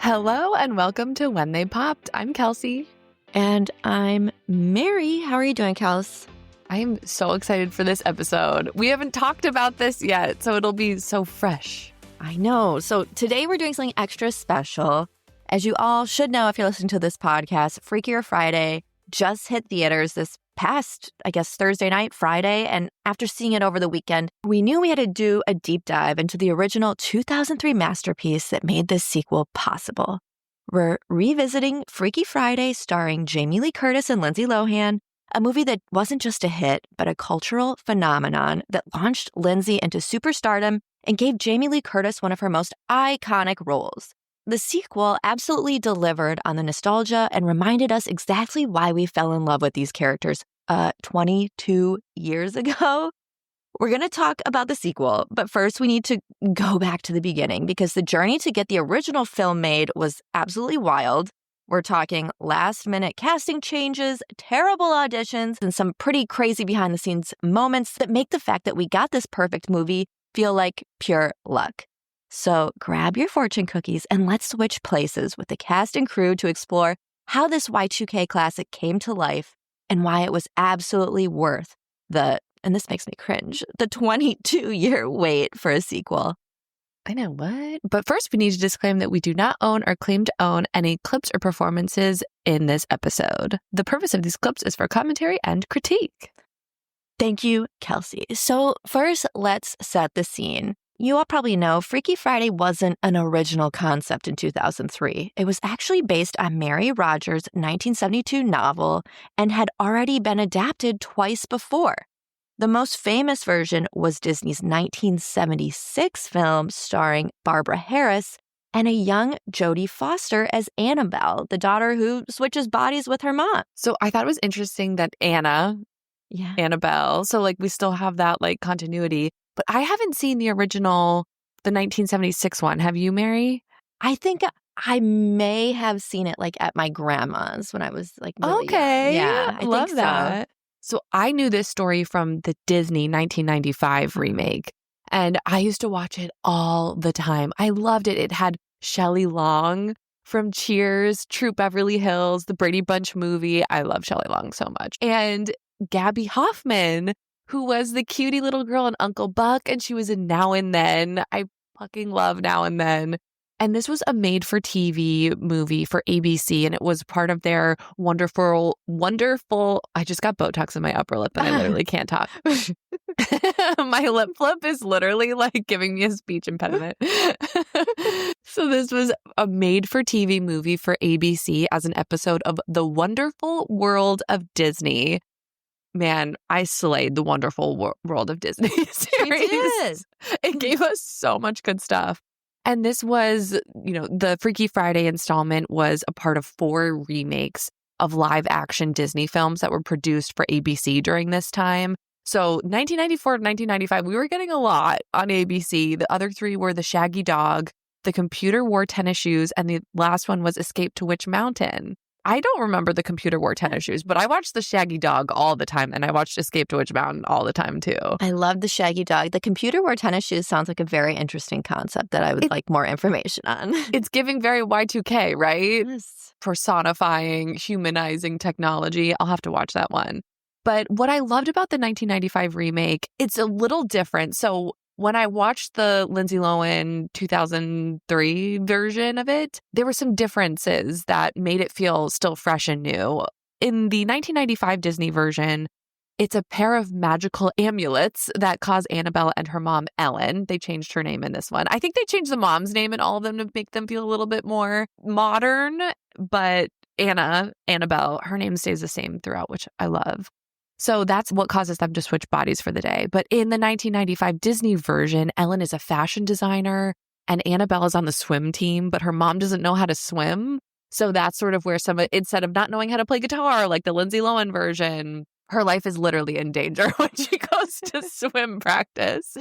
Hello and welcome to When They Popped. I'm Kelsey. And I'm Mary. How are you doing, Kels? I am so excited for this episode. We haven't talked about this yet, so it'll be so fresh. I know. So today we're doing something extra special. As you all should know if you're listening to this podcast, Freakier Friday just hit theaters this past, Thursday night, Friday. And after seeing it over the weekend, we knew we had to do a deep dive into the original 2003 masterpiece that made this sequel possible. We're revisiting Freaky Friday starring Jamie Lee Curtis and Lindsay Lohan, a movie that wasn't just a hit, but a cultural phenomenon that launched Lindsay into superstardom and gave Jamie Lee Curtis one of her most iconic roles. The sequel absolutely delivered on the nostalgia and reminded us exactly why we fell in love with these characters 22 years ago. We're going to talk about the sequel, but first we need to go back to the beginning because the journey to get the original film made was absolutely wild. We're talking last-minute casting changes, terrible auditions, and some pretty crazy behind-the-scenes moments that make the fact that we got this perfect movie feel like pure luck. So grab your fortune cookies and let's switch places with the cast and crew to explore how this Y2K classic came to life and why it was absolutely worth and this makes me cringe, the 22-year wait for a sequel. I know what? But first, we need to disclaim that we do not own or claim to own any clips or performances in this episode. The purpose of these clips is for commentary and critique. Thank you, Kelsey. So first, let's set the scene. You all probably know Freaky Friday wasn't an original concept in 2003. It was actually based on Mary Rodgers' 1972 novel and had already been adapted twice before. The most famous version was Disney's 1976 film starring Barbara Harris and a young Jodie Foster as Annabelle, the daughter who switches bodies with her mom. So I thought it was interesting that Annabelle, so we still have that continuity. But I haven't seen the original, the 1976 one. Have you, Mary? I think I may have seen it at my grandma's when I was really okay. young. Yeah, I love think that. So I knew this story from the Disney 1995 remake, and I used to watch it all the time. I loved it. It had Shelley Long from Cheers, Troop Beverly Hills, the Brady Bunch movie. I love Shelley Long so much. And Gabby Hoffman, who was the cutie little girl in Uncle Buck, and she was in Now and Then. I fucking love Now and Then. And this was a made-for-TV movie for ABC, and it was part of their wonderful, I just got Botox in my upper lip, and I literally can't talk. My lip flip is literally giving me a speech impediment. So this was a made-for-TV movie for ABC as an episode of The Wonderful World of Disney. Man, I slayed The Wonderful World of Disney series. You did. It gave us so much good stuff. And this was, the Freaky Friday installment was a part of 4 remakes of live action Disney films that were produced for ABC during this time. So 1994 to 1995, we were getting a lot on ABC. The other 3 were The Shaggy Dog, The Computer Wore Tennis Shoes, and the last one was Escape to Witch Mountain. I don't remember The Computer Wore Tennis Shoes, but I watched The Shaggy Dog all the time, and I watched Escape to Witch Mountain all the time, too. I love The Shaggy Dog. The Computer Wore Tennis Shoes sounds like a very interesting concept that I would like more information on. It's giving very Y2K, right? Yes. Personifying, humanizing technology. I'll have to watch that one. But what I loved about the 1995 remake, it's a little different. So when I watched the Lindsay Lohan 2003 version of it, there were some differences that made it feel still fresh and new. In the 1995 Disney version, it's a pair of magical amulets that cause Annabelle and her mom, Ellen. They changed her name in this one. I think they changed the mom's name in all of them to make them feel a little bit more modern. But Annabelle, her name stays the same throughout, which I love. So that's what causes them to switch bodies for the day. But in the 1995 Disney version, Ellen is a fashion designer and Annabelle is on the swim team, but her mom doesn't know how to swim. So that's sort of where instead of not knowing how to play guitar, like the Lindsay Lohan version, her life is literally in danger when she goes to swim practice.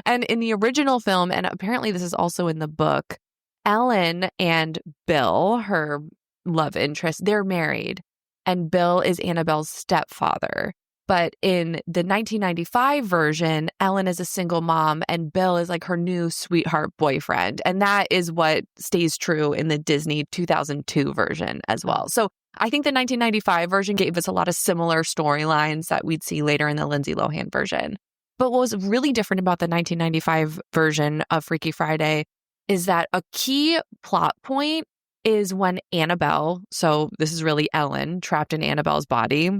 And in the original film, and apparently this is also in the book, Ellen and Bill, her love interest, they're married. And Bill is Annabelle's stepfather. But in the 1995 version, Ellen is a single mom and Bill is like her new sweetheart boyfriend. And that is what stays true in the Disney 2002 version as well. So I think the 1995 version gave us a lot of similar storylines that we'd see later in the Lindsay Lohan version. But what was really different about the 1995 version of Freaky Friday is that a key plot point is when Annabelle, so this is really Ellen, trapped in Annabelle's body,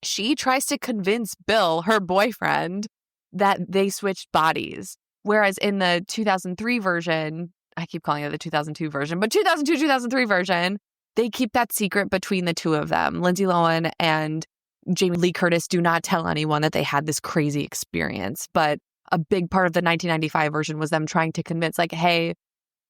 she tries to convince Bill, her boyfriend, that they switched bodies. Whereas in the 2003 version, I keep calling it the 2002 version, but 2003 version, they keep that secret between the two of them. Lindsay Lohan and Jamie Lee Curtis do not tell anyone that they had this crazy experience. But a big part of the 1995 version was them trying to convince, like, hey,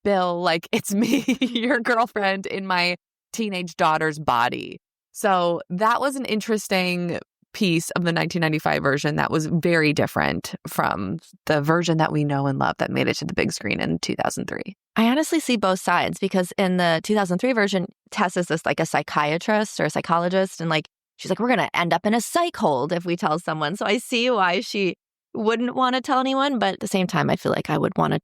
Bill, like, it's me, your girlfriend in my teenage daughter's body. So that was an interesting piece of the 1995 version that was very different from the version that we know and love that made it to the big screen in 2003. I honestly see both sides because in the 2003 version, Tess is this like a psychiatrist or a psychologist. And like, she's like, we're going to end up in a psych hold if we tell someone. So I see why she wouldn't want to tell anyone. But at the same time, I feel like I would want to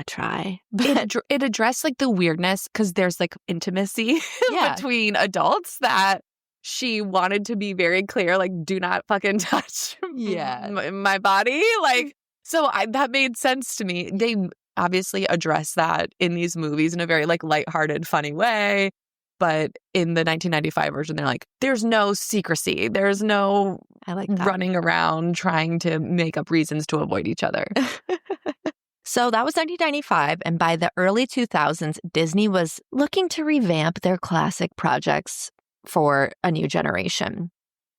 try. It addressed like the weirdness because there's like intimacy between adults that she wanted to be very clear, like, do not fucking touch my body. Like, so that made sense to me. They obviously address that in these movies in a very like lighthearted, funny way. But in the 1995 version, they're like, there's no secrecy. There's no running around trying to make up reasons to avoid each other. So that was 1995, and by the early 2000s, Disney was looking to revamp their classic projects for a new generation.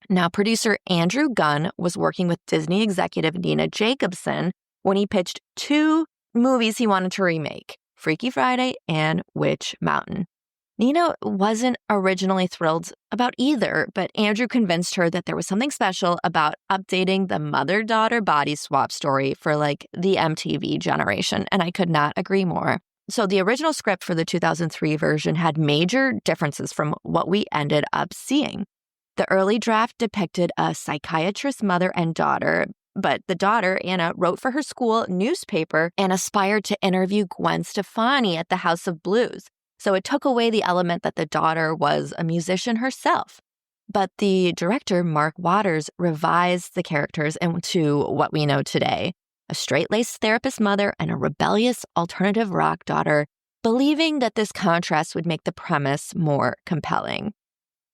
Now, producer Andrew Gunn was working with Disney executive Nina Jacobson when he pitched two movies he wanted to remake, Freaky Friday and Witch Mountain. Nina wasn't originally thrilled about either, but Andrew convinced her that there was something special about updating the mother-daughter body swap story for like the MTV generation, and I could not agree more. So the original script for the 2003 version had major differences from what we ended up seeing. The early draft depicted a psychiatrist mother and daughter, but the daughter, Anna, wrote for her school newspaper and aspired to interview Gwen Stefani at the House of Blues. So it took away the element that the daughter was a musician herself. But the director, Mark Waters, revised the characters into what we know today, a straight-laced therapist mother and a rebellious alternative rock daughter, believing that this contrast would make the premise more compelling.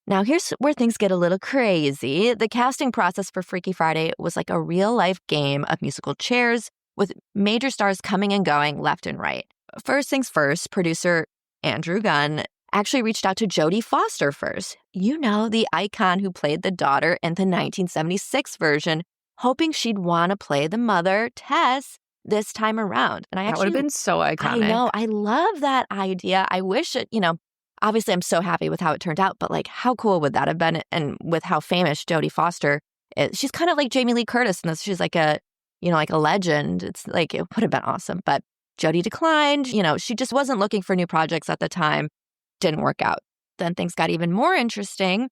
Now, here's where things get a little crazy. The casting process for Freaky Friday was like a real-life game of musical chairs with major stars coming and going left and right. First things first, producer Andrew Gunn actually reached out to Jodie Foster first. You know, the icon who played the daughter in the 1976 version, hoping she'd want to play the mother, Tess, this time around. And that would have been so iconic. I know. I love that idea. I wish it, obviously I'm so happy with how it turned out, but like how cool would that have been? And with how famous Jodie Foster is, she's kind of like Jamie Lee Curtis in this. She's like a legend. It's like, it would have been awesome. But Jodie declined. She just wasn't looking for new projects at the time. Didn't work out. Then things got even more interesting.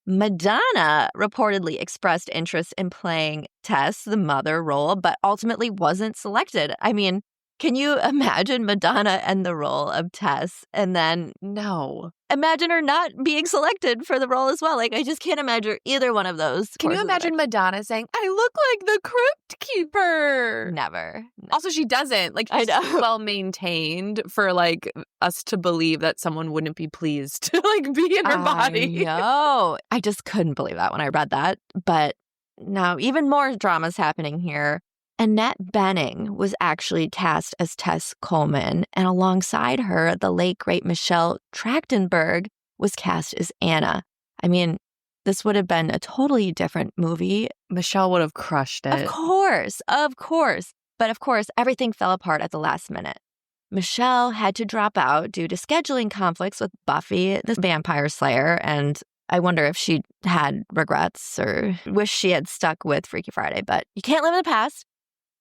Madonna reportedly expressed interest in playing Tess, the mother role, but ultimately wasn't selected. I mean, can you imagine Madonna and the role of Tess? And then, no. Imagine her not being selected for the role as well. Like, I just can't imagine either one of those. Can you imagine Madonna saying, I look like the Crypt Keeper? Never. Also, she doesn't. Like, she's well maintained for, like, us to believe that someone wouldn't be pleased to, like, be in her body. No. I just couldn't believe that when I read that. But now, even more drama's happening here. Annette Bening was actually cast as Tess Coleman, and alongside her, the late, great Michelle Trachtenberg was cast as Anna. I mean, this would have been a totally different movie. Michelle would have crushed it. Of course. But of course, everything fell apart at the last minute. Michelle had to drop out due to scheduling conflicts with Buffy, the Vampire Slayer, and I wonder if she had regrets or wish she had stuck with Freaky Friday, but you can't live in the past.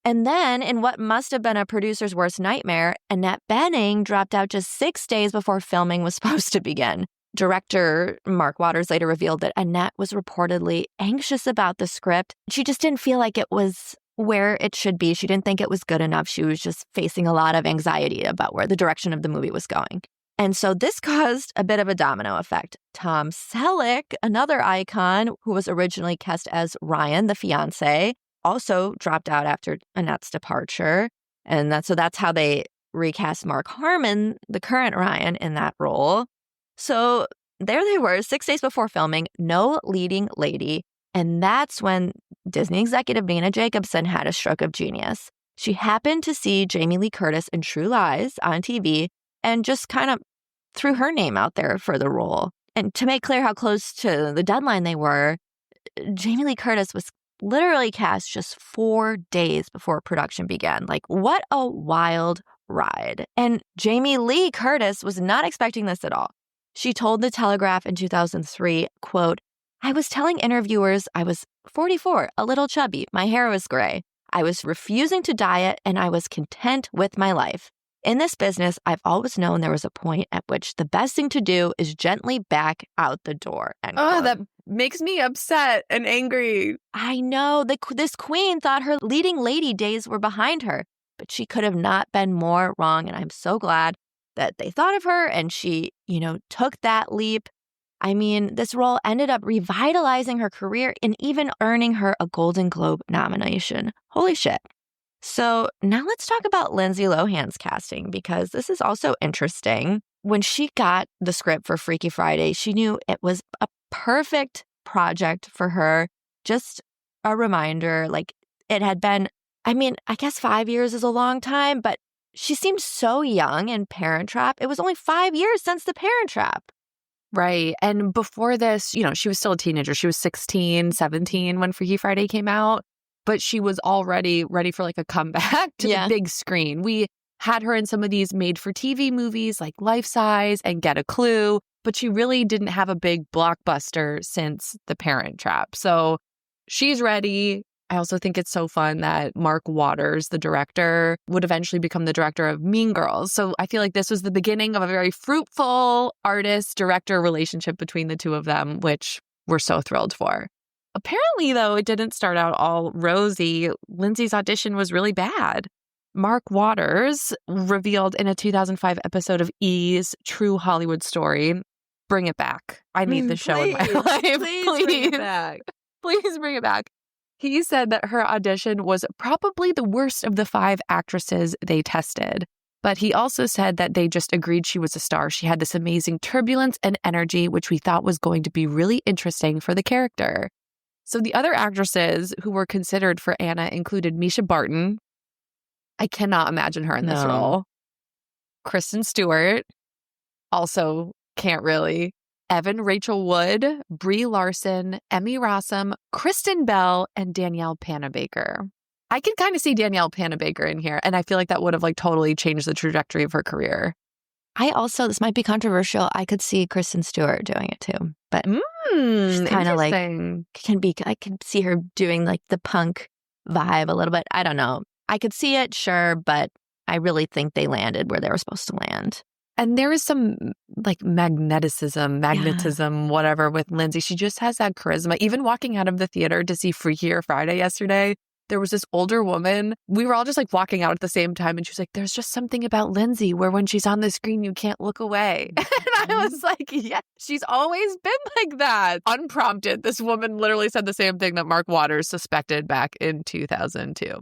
And then, in what must have been a producer's worst nightmare, Annette Bening dropped out just 6 days before filming was supposed to begin. Director Mark Waters later revealed that Annette was reportedly anxious about the script. She just didn't feel like it was where it should be. She didn't think it was good enough. She was just facing a lot of anxiety about where the direction of the movie was going. And so this caused a bit of a domino effect. Tom Selleck, another icon who was originally cast as Ryan, the fiancé, also dropped out after Annette's departure. And that's how they recast Mark Harmon, the current Ryan, in that role. So there they were, 6 days before filming, no leading lady. And that's when Disney executive Nina Jacobson had a stroke of genius. She happened to see Jamie Lee Curtis in True Lies on TV and just kind of threw her name out there for the role. And to make clear how close to the deadline they were, Jamie Lee Curtis was literally cast just 4 days before production began. Like, what a wild ride. And Jamie Lee Curtis was not expecting this at all. She told The Telegraph in 2003, quote, "I was telling interviewers I was 44, a little chubby, my hair was gray. I was refusing to diet and I was content with my life. In this business, I've always known there was a point at which the best thing to do is gently back out the door." End quote. That makes me upset and angry. I know. This queen thought her leading lady days were behind her, but she could have not been more wrong. And I'm so glad that they thought of her and she, took that leap. I mean, this role ended up revitalizing her career and even earning her a Golden Globe nomination. Holy shit. So now let's talk about Lindsay Lohan's casting, because this is also interesting. When she got the script for Freaky Friday, she knew it was a perfect project for her. Just a reminder, it had been, I guess 5 years is a long time, but she seemed so young in Parent Trap. It was only 5 years since The Parent Trap. Right. And before this, she was still a teenager. She was 16, 17 when Freaky Friday came out, but she was already ready for a comeback to the big screen. We had her in some of these made-for-TV movies like Life Size and Get a Clue, but she really didn't have a big blockbuster since The Parent Trap. So she's ready. I also think it's so fun that Mark Waters, the director, would eventually become the director of Mean Girls. So I feel like this was the beginning of a very fruitful artist-director relationship between the two of them, which we're so thrilled for. Apparently, though, it didn't start out all rosy. Lindsay's audition was really bad. Mark Waters revealed in a 2005 episode of E's True Hollywood Story, bring it back. I need this show in my life. Please bring it back. Please bring it back. He said that her audition was probably the worst of the 5 actresses they tested. But he also said that they just agreed she was a star. She had this amazing turbulence and energy, which we thought was going to be really interesting for the character. So the other actresses who were considered for Anna included Misha Barton. I cannot imagine her in this role. Kristen Stewart. Also can't really. Evan Rachel Wood, Brie Larson, Emmy Rossum, Kristen Bell, and Danielle Panabaker. I can kind of see Danielle Panabaker in here, and I feel like that would have totally changed the trajectory of her career. I also, this might be controversial, I could see Kristen Stewart doing it too. But she's kind of I can see her doing the punk vibe a little bit. I don't know. I could see it, sure, but I really think they landed where they were supposed to land. And there is some magnetism, whatever, with Lindsay. She just has that charisma. Even walking out of the theater to see Freakier Friday yesterday, there was this older woman. We were all just walking out at the same time. And she was like, there's just something about Lindsay where when she's on the screen, you can't look away. And I was like, yeah, she's always been like that. Unprompted. This woman literally said the same thing that Mark Waters suspected back in 2002.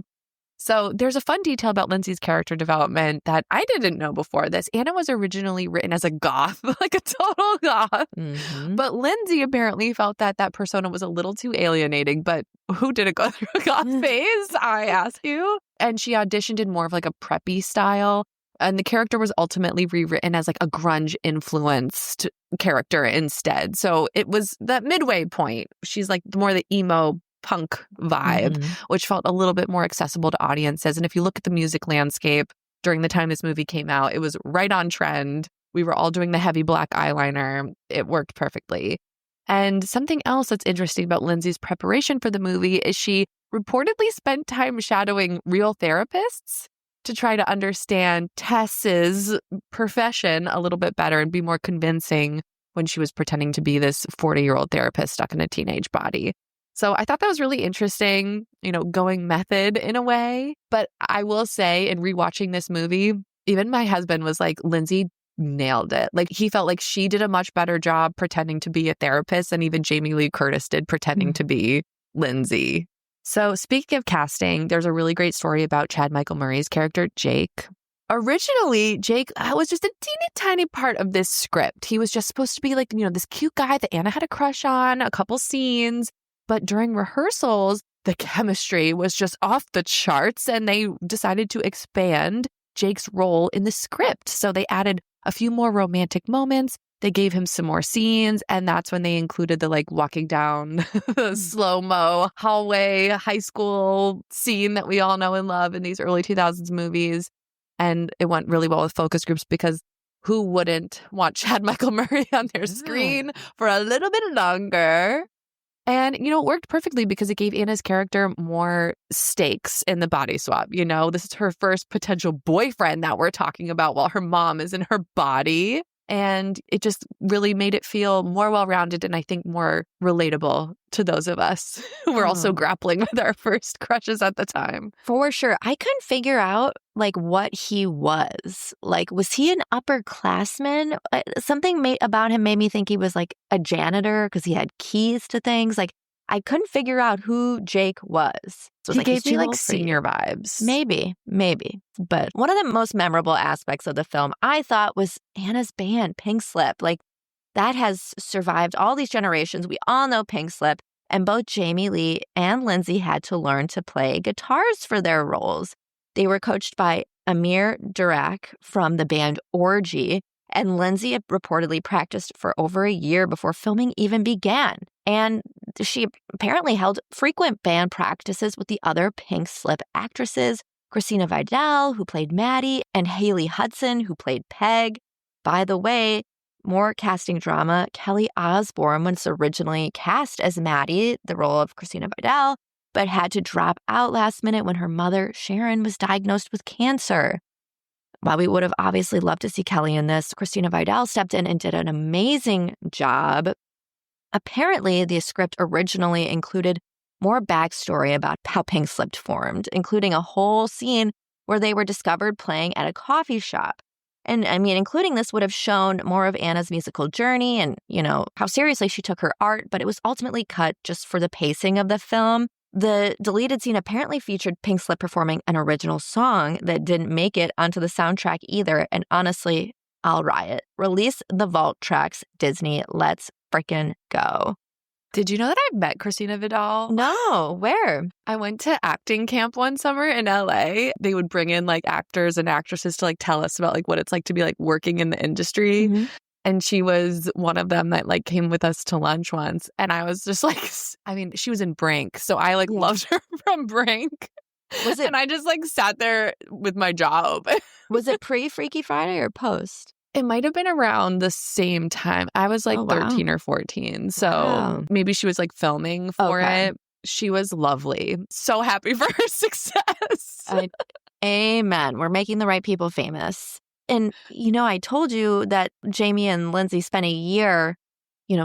So there's a fun detail about Lindsay's character development that I didn't know before this. Anna was originally written as a goth, a total goth. Mm-hmm. But Lindsay apparently felt that persona was a little too alienating. But who didn't go through a goth phase, I ask you? And she auditioned in more of a preppy style. And the character was ultimately rewritten as a grunge-influenced character instead. So it was that midway point. She's more the emo punk vibe, which felt a little bit more accessible to audiences. And if you look at the music landscape during the time this movie came out, it was right on trend. We were all doing the heavy black eyeliner. It worked perfectly. And something else that's interesting about Lindsay's preparation for the movie is she reportedly spent time shadowing real therapists to try to understand Tess's profession a little bit better and be more convincing when she was pretending to be this 40-year-old therapist stuck in a teenage body. So I thought that was really interesting, going method in a way. But I will say, in rewatching this movie, even my husband was like, Lindsay nailed it. Like, he felt like she did a much better job pretending to be a therapist than even Jamie Lee Curtis did pretending to be Lindsay. So speaking of casting, there's a really great story about Chad Michael Murray's character, Jake. Originally, Jake was just a teeny tiny part of this script. He was just supposed to be like, this cute guy that Anna had a crush on, a couple scenes. But during rehearsals, the chemistry was just off the charts, and they decided to expand Jake's role in the script. So they added a few more romantic moments. They gave him some more scenes, and that's when they included the walking down the slow-mo hallway high school scene that we all know and love in these early 2000s movies. And it went really well with focus groups because who wouldn't want Chad Michael Murray on their screen for a little bit longer? And, it worked perfectly because it gave Anna's character more stakes in the body swap. This is her first potential boyfriend that we're talking about while her mom is in her body. And it just really made it feel more well-rounded and I think more relatable to those of us who were also grappling with our first crushes at the time. For sure. I couldn't figure out what he was. Was he an upperclassman? Something about him made me think he was a janitor because he had keys to things. I couldn't figure out who Jake was. So he gave me senior vibes. Maybe. But one of the most memorable aspects of the film, I thought, was Anna's band, Pink Slip. That has survived all these generations. We all know Pink Slip. And both Jamie Lee and Lindsay had to learn to play guitars for their roles. They were coached by Amir Durak from the band Orgy. And Lindsay reportedly practiced for over a year before filming even began. And she apparently held frequent band practices with the other Pink Slip actresses, Christina Vidal, who played Maddie, and Haley Hudson, who played Peg. By the way, more casting drama, Kelly Osbourne was originally cast as Maddie, the role of Christina Vidal, but had to drop out last minute when her mother, Sharon, was diagnosed with cancer. While we would have obviously loved to see Kelly in this, Christina Vidal stepped in and did an amazing job. Apparently, the script originally included more backstory about how Pink Slip formed, including a whole scene where they were discovered playing at a coffee shop. And including this would have shown more of Anna's musical journey and, how seriously she took her art, but it was ultimately cut just for the pacing of the film. The deleted scene apparently featured Pink Slip performing an original song that didn't make it onto the soundtrack either. And honestly, I'll riot. Release the vault tracks, Disney. Let's frickin' go. Did you know that I met Christina Vidal? No, where? I went to acting camp one summer in LA. They would bring in actors and actresses to tell us about what it's like to be working in the industry. Mm-hmm. And she was one of them that came with us to lunch once. And I was just she was in Brink. So I loved her from Brink. Was it? And I just sat there with my job. Was it pre-Freaky Friday or post? It might have been around the same time. I was 13 or 14. So maybe she was filming for it. She was lovely. So happy for her success. Amen. We're making the right people famous. And, I told you that Jamie and Lindsay spent a year,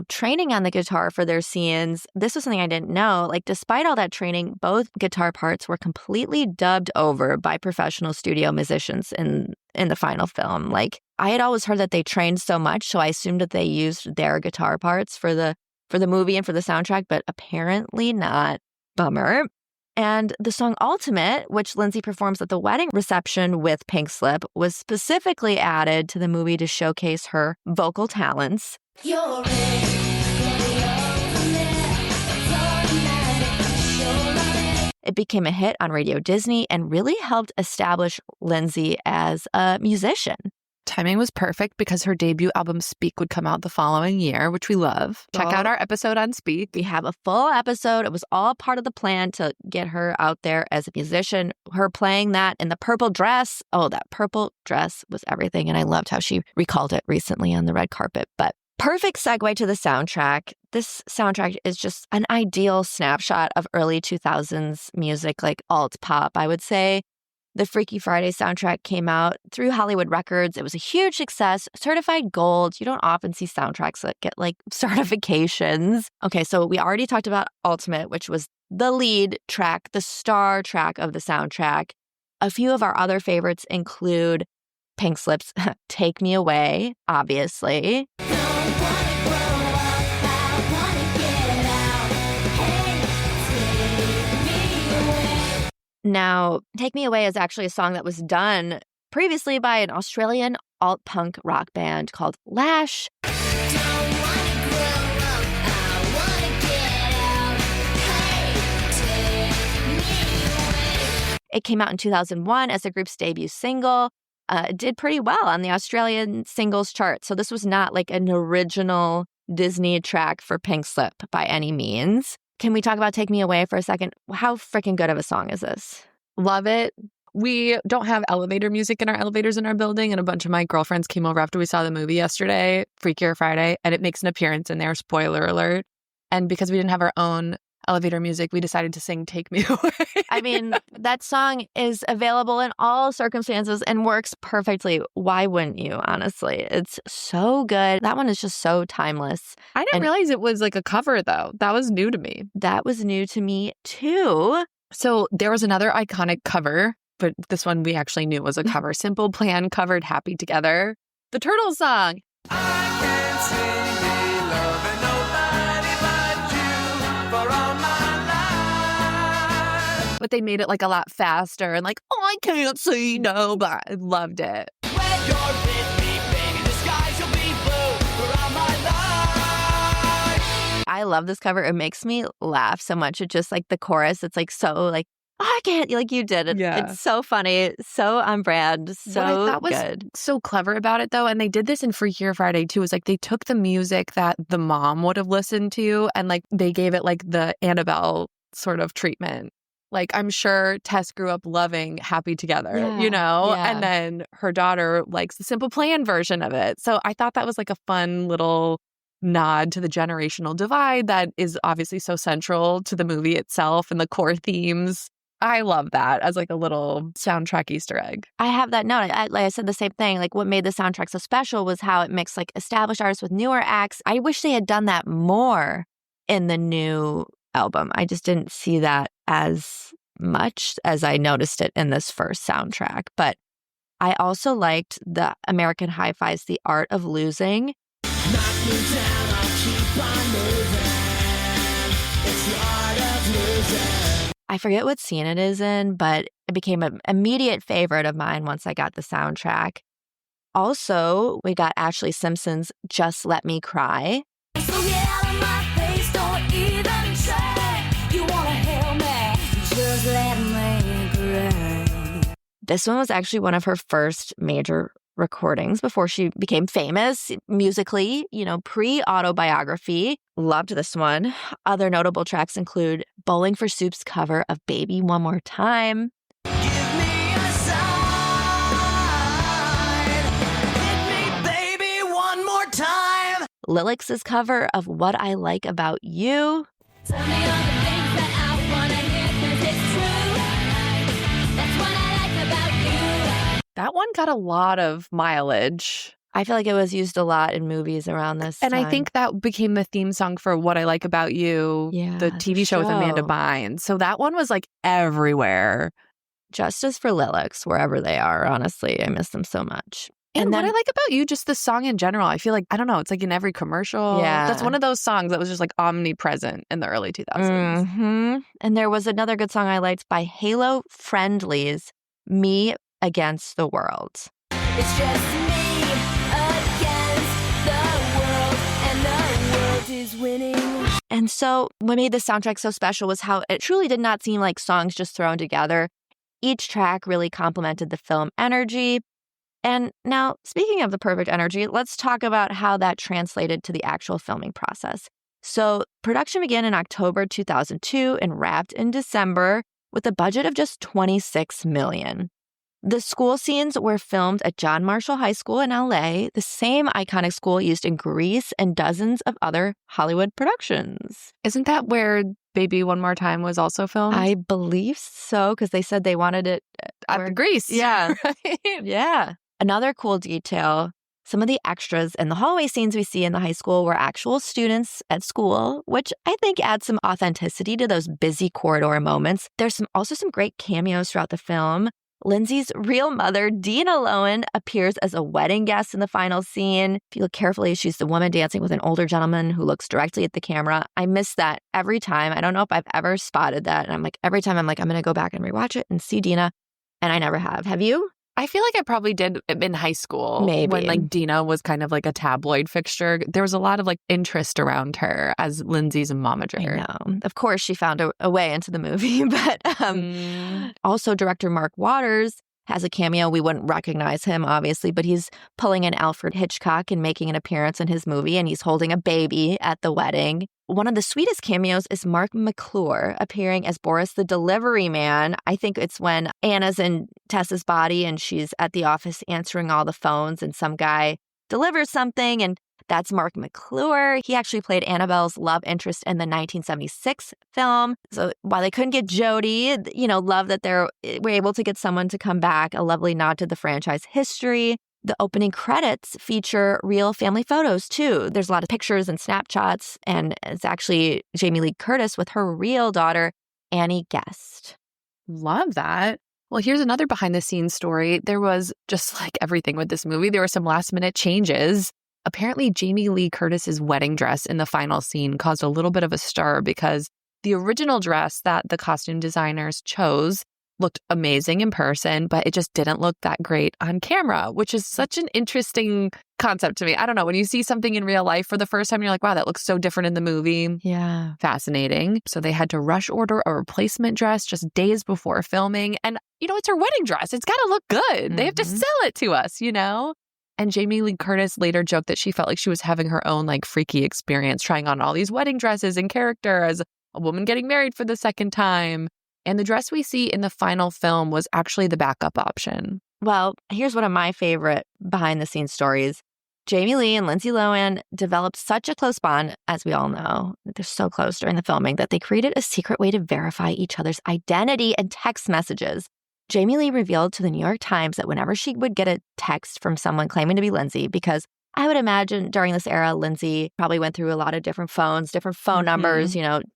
training on the guitar for their scenes. This was something I didn't know. Despite all that training, both guitar parts were completely dubbed over by professional studio musicians in the final film. I had always heard that they trained so much, so I assumed that they used their guitar parts for the movie and for the soundtrack, but apparently not. Bummer. And the song Ultimate, which Lindsay performs at the wedding reception with Pink Slip, was specifically added to the movie to showcase her vocal talents. It became a hit on Radio Disney and really helped establish Lindsay as a musician. Timing was perfect because her debut album Speak would come out the following year, which we love. Check out our episode on Speak. We have a full episode. It was all part of the plan to get her out there as a musician. Her playing that in the purple dress. Oh, that purple dress was everything. And I loved how she recalled it recently on the red carpet. But perfect segue to the soundtrack. This soundtrack is just an ideal snapshot of early 2000s music, alt pop, I would say. The Freaky Friday soundtrack came out through Hollywood Records. It was a huge success, certified gold. You don't often see soundtracks that get like certifications. Okay, so we already talked about Ultimate, which was the lead track, the star track of the soundtrack. A few of our other favorites include Pink Slip's Take Me Away, obviously. Now, Take Me Away is actually a song that was done previously by an Australian alt-punk rock band called Lash. It came out in 2001 as the group's debut single. It did pretty well on the Australian singles chart. So this was not like an original Disney track for Pink Slip by any means. Can we talk about Take Me Away for a second? How freaking good of a song is this? Love it. We don't have elevator music in our elevators in our building, and a bunch of my girlfriends came over after we saw the movie yesterday, Freakier Friday, and it makes an appearance in there, spoiler alert. And because we didn't have our own elevator music, we decided to sing Take Me Away. I mean, that song is available in all circumstances and works perfectly. Why wouldn't you, honestly? It's so good. That one is just so timeless. I didn't realize it was like a cover, though. That was new to me. That was new to me, too. So there was another iconic cover, but this one we actually knew was a cover. Simple Plan covered Happy Together, the Turtles song. I can't see me loving nobody but you for all my life. But they made it like a lot faster and like, oh, I can't see nobody. I loved it. When you're with me, baby, the skies will be blue for all my life. I love this cover. It makes me laugh so much. It's just like the chorus. It's like so like, oh, I can't, like you did. It's so funny, so on brand, so what I thought was good. So clever about it, though, and they did this in Freakier Friday, too, is like they took the music that the mom would have listened to and like they gave it like the Annabelle sort of treatment. Like, I'm sure Tess grew up loving Happy Together, you know? Yeah. And then her daughter likes the Simple Plan version of it. So I thought that was like a fun little nod to the generational divide that is obviously so central to the movie itself and the core themes. I love that as like a little soundtrack Easter egg. I have that note. Like I said, the same thing. Like what made the soundtrack so special was how it mixed like established artists with newer acts. I wish they had done that more in the new album. I just didn't see that as much as I noticed it in this first soundtrack. But I also liked the American Hi-Fi's The Art of Losing. Knock me down, I'll keep on moving. It's the art of losing. I forget what scene it is in, but it became an immediate favorite of mine once I got the soundtrack. Also, we got Ashley Simpson's Just Let Me Cry. So get out of my face, don't even try. You wanna help me, just let me cry. This one was actually one of her first major recordings before she became famous musically, you know, pre-autobiography. Loved this one. Other notable tracks include Bowling for Soup's cover of Baby One More Time. Give me a sign. Hit me, baby, one more time. Lilix's cover of What I Like About You. Tell me all the things that I wanna hear, 'cause it's true. That's what I like about you. That one got a lot of mileage. I feel like it was used a lot in movies around this And time. I think that became the theme song for What I Like About You, the TV show with Amanda Bynes. So that one was like everywhere. Justice for Lilix, wherever they are, honestly. I miss them so much. And then, what I like about you, just the song in general, I feel like, I don't know, it's like in every commercial. Yeah. That's one of those songs that was just like omnipresent in the early 2000s. And there was another good song I liked by Halo Friendly's Me Against the World. It's just me against the world, and the world is winning. And so what made this soundtrack so special was how it truly did not seem like songs just thrown together. Each track really complemented the film energy. And now, speaking of the perfect energy, let's talk about how that translated to the actual filming process. So production began in October 2002 and wrapped in December with a budget of just $26 million. The school scenes were filmed at John Marshall High School in LA, the same iconic school used in Grease and dozens of other Hollywood productions. Isn't that where Baby One More Time was also filmed? I believe so, because they said they wanted it At the Grease. Yeah. Right? Yeah. Another cool detail, some of the extras and the hallway scenes we see in the high school were actual students at school, which I think adds some authenticity to those busy corridor moments. There's also some great cameos throughout the film. Lindsay's real mother, Dina Lohan, appears as a wedding guest in the final scene. If you look carefully, she's the woman dancing with an older gentleman who looks directly at the camera. I miss that every time. I don't know if I've ever spotted that. And every time I'm going to go back and rewatch it and see Dina. And I never have. Have you? I feel like I probably did in high school. Maybe. When Dina was kind of like a tabloid fixture. There was a lot of interest around her as Lindsay's momager. I know. Of course, she found a way into the movie. But also director Mark Waters has a cameo. We wouldn't recognize him, obviously, but he's pulling an Alfred Hitchcock and making an appearance in his movie, and he's holding a baby at the wedding. One of the sweetest cameos is Mark McClure appearing as Boris the delivery man. I think it's when Anna's in Tessa's body and she's at the office answering all the phones and some guy delivers something, and that's Mark McClure. He actually played Annabelle's love interest in the 1976 film. So while they couldn't get Jodie, love that they were able to get someone to come back, a lovely nod to the franchise history. The opening credits feature real family photos, too. There's a lot of pictures and snapshots, and it's actually Jamie Lee Curtis with her real daughter, Annie Guest. Love that. Well, here's another behind-the-scenes story. There was, just like everything with this movie, there were some last-minute changes. Apparently, Jamie Lee Curtis's wedding dress in the final scene caused a little bit of a stir because the original dress that the costume designers chose looked amazing in person, but it just didn't look that great on camera, which is such an interesting concept to me. I don't know. When you see something in real life for the first time, you're like, wow, that looks so different in the movie. Yeah. Fascinating. So they had to rush order a replacement dress just days before filming. And, it's her wedding dress. It's got to look good. Mm-hmm. They have to sell it to us, And Jamie Lee Curtis later joked that she felt like she was having her own freaky experience, trying on all these wedding dresses in character as a woman getting married for the second time. And the dress we see in the final film was actually the backup option. Well, here's one of my favorite behind-the-scenes stories. Jamie Lee and Lindsay Lohan developed such a close bond, as we all know. They're so close during the filming that they created a secret way to verify each other's identity in text messages. Jamie Lee revealed to the New York Times that whenever she would get a text from someone claiming to be Lindsay, because I would imagine during this era, Lindsay probably went through a lot of different phones, different phone numbers,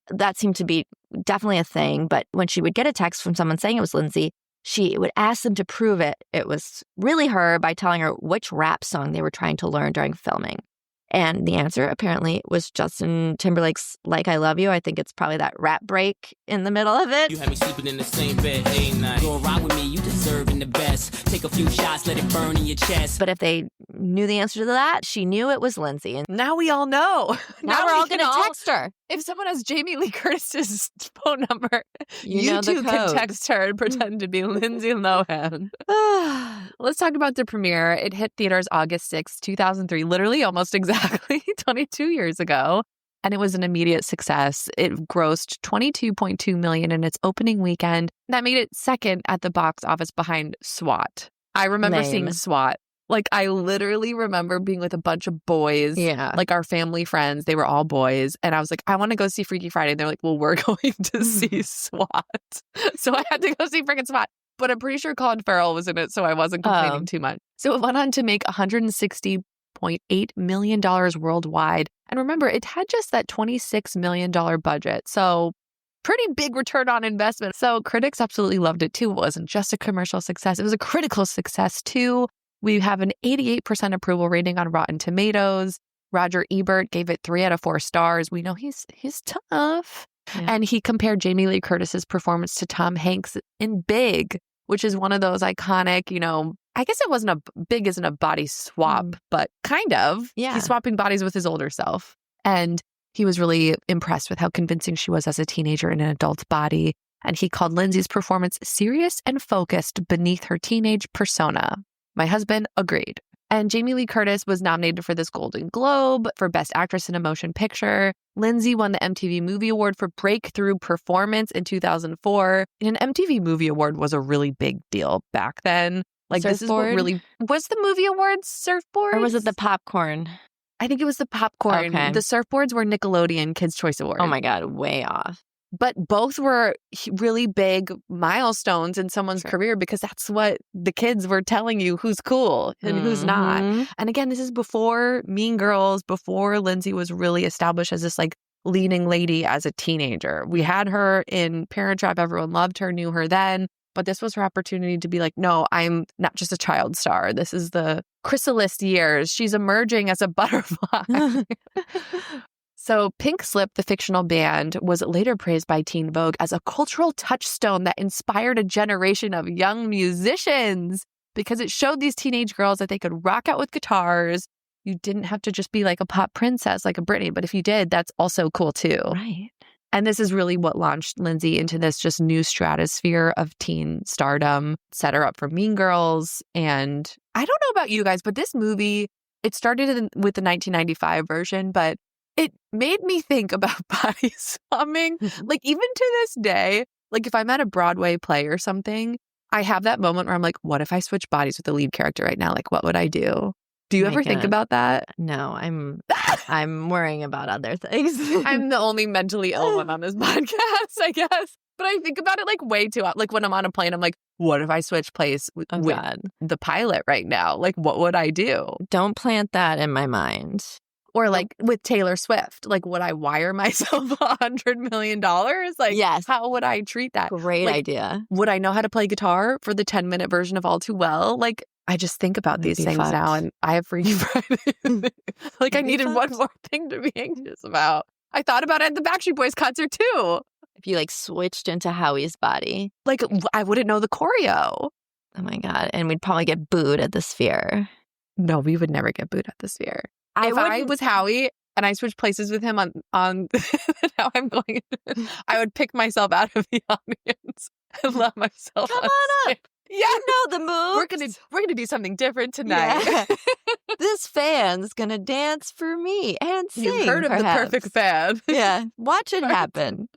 that seemed to be definitely a thing. But when she would get a text from someone saying it was Lindsay, she would ask them to prove it was really her by telling her which rap song they were trying to learn during filming. And the answer apparently was Justin Timberlake's Like I Love You. I think it's probably that rap break in the middle of it. You had me sleeping in the same bed every night. Go ride with me, you deserving the best. Take a few shots, let it burn in your chest. But if they knew the answer to that, she knew it was Lindsay. And now we all know. Now we're all going to text her. If someone has Jamie Lee Curtis's phone number, you know too can text her and pretend to be Lindsay Lohan. Let's talk about the premiere. It hit theaters August 6, 2003, literally almost exactly 22 years ago. And it was an immediate success. It grossed $22.2 million in its opening weekend. That made it second at the box office behind SWAT. I remember seeing SWAT. I literally remember being with a bunch of boys, our family friends. They were all boys. And I was like, I want to go see Freaky Friday. And they're like, well, we're going to see SWAT. So I had to go see freaking SWAT. But I'm pretty sure Colin Farrell was in it, so I wasn't complaining too much. So it went on to make $160.8 million worldwide. And remember, it had just that $26 million budget. So pretty big return on investment. So critics absolutely loved it too. It wasn't just a commercial success. It was a critical success too. We have an 88% approval rating on Rotten Tomatoes. Roger Ebert gave it 3 out of 4 stars. We know he's tough. Yeah. And he compared Jamie Lee Curtis's performance to Tom Hanks in Big, which is one of those iconic, I guess it wasn't Big isn't a body swap, but kind of. Yeah. He's swapping bodies with his older self. And he was really impressed with how convincing she was as a teenager in an adult body. And he called Lindsay's performance serious and focused beneath her teenage persona. My husband agreed. And Jamie Lee Curtis was nominated for this Golden Globe for Best Actress in a Motion Picture. Lindsay won the MTV Movie Award for Breakthrough Performance in 2004. And an MTV Movie Award was a really big deal back then. This is what really... Was the Movie Awards surfboards? Or was it the popcorn? I think it was the popcorn. Okay. The surfboards were Nickelodeon Kids' Choice Awards. Oh my God, way off. But both were really big milestones in someone's career because that's what the kids were telling you who's cool and who's not. And again, this is before Mean Girls, before Lindsay was really established as this like leading lady as a teenager. We had her in Parent Trap. Everyone loved her, knew her then. But this was her opportunity to be like, no, I'm not just a child star. This is the chrysalis years. She's emerging as a butterfly. So Pink Slip, the fictional band, was later praised by Teen Vogue as a cultural touchstone that inspired a generation of young musicians because it showed these teenage girls that they could rock out with guitars. You didn't have to just be like a pop princess like a Britney, but if you did, that's also cool too. Right. And this is really what launched Lindsay into this just new stratosphere of teen stardom, set her up for Mean Girls. And I don't know about you guys, but this movie, it started with the 1995 version, but it made me think about body swapping. Like even to this day, like if I'm at a Broadway play or something, I have that moment where I'm like, what if I switch bodies with the lead character right now? Like, what would I do? Do you ever think about that? No, I'm worrying about other things. I'm the only mentally ill one on this podcast, I guess. But I think about it like way too like when I'm on a plane, I'm like, what if I switch place with the pilot right now? Like, what would I do? Don't plant that in my mind. Or like with Taylor Swift, like would I wire myself $100 million? Like, yes. How would I treat that? Great idea. Would I know how to play guitar for the 10-minute version of All Too Well? Like, I just think about these things now, and I have Freaky Friday. Like, I needed one more thing to be anxious about. I thought about it at the Backstreet Boys concert too. If you like switched into Howie's body, like I wouldn't know the choreo. Oh my God! And we'd probably get booed at the Sphere. No, we would never get booed at the Sphere. If I was Howie and I switched places with him on now I'm going, I would pick myself out of the audience and let myself. Come on up. Yeah, you know the moves. We're gonna do something different tonight. Yeah. This fan's gonna dance for me and sing. You've heard of the perfect fan. Yeah, watch it happen.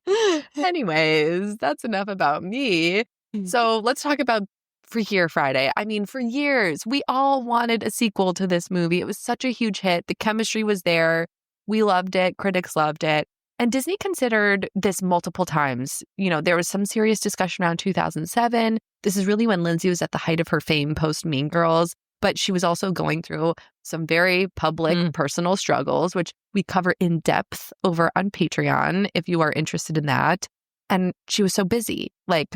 Anyways, that's enough about me. So let's talk about Freakier Friday. I mean, for years, we all wanted a sequel to this movie. It was such a huge hit. The chemistry was there. We loved it. Critics loved it. And Disney considered this multiple times. You know, there was some serious discussion around 2007. This is really when Lindsay was at the height of her fame post Mean Girls, but she was also going through some very public personal struggles, which we cover in depth over on Patreon if you are interested in that. And she was so busy. Like,